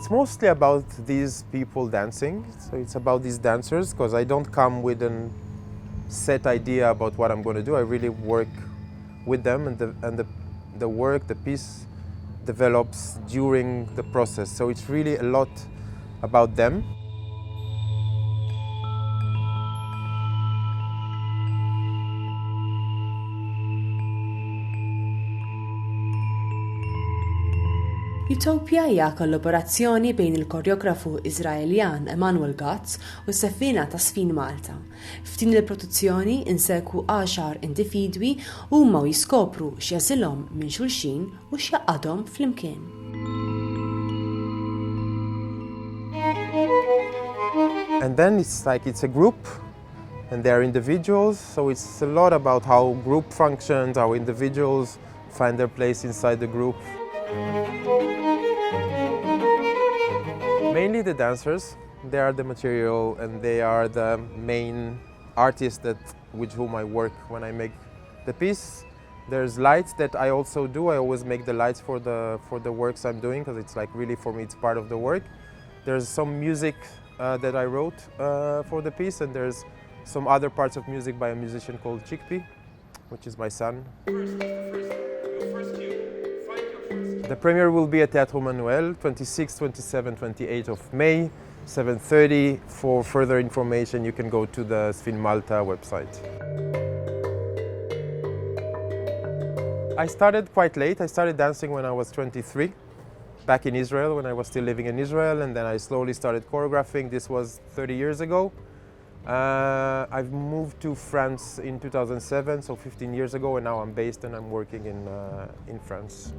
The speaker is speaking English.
It's mostly about these people dancing. So it's about these dancers, because I don't come with a set idea about what I'm going to do. I really work with them, and the work, the piece develops during the process. So it's really a lot about them. Utopia hija kollaborazzjoni bejn il-koreografu Iżraeljan Emanuel Gat u ż-żeffiena ta' ż-FinMalta. F'din il-produzzjoni nsegwu għaxar individwi huma jiskopru x'jażilhom minn xulxin u x'jaqgħadhom flimkien. And then it's a group, and they're individuals, so it's a lot about how group functions, how individuals find their place inside the group. Mainly the dancers, they are the material and they are the main artists with whom I work when I make the piece. There's lights that I also do. I always make the lights for the works I'm doing, because it's like really, for me, it's part of the work. There's some music that I wrote for the piece, and there's some other parts of music by a musician called Chickpea, which is my son. The premiere will be at Teatro Manuel, 26, 27, 28 of May, 7:30. For further information, you can go to the ż-finMalta website. I started quite late. I started dancing when I was 23, back in Israel, when I was still living in Israel, and then I slowly started choreographing. This was 30 years ago. I've moved to France in 2007, so 15 years ago, and now I'm based and I'm working in France.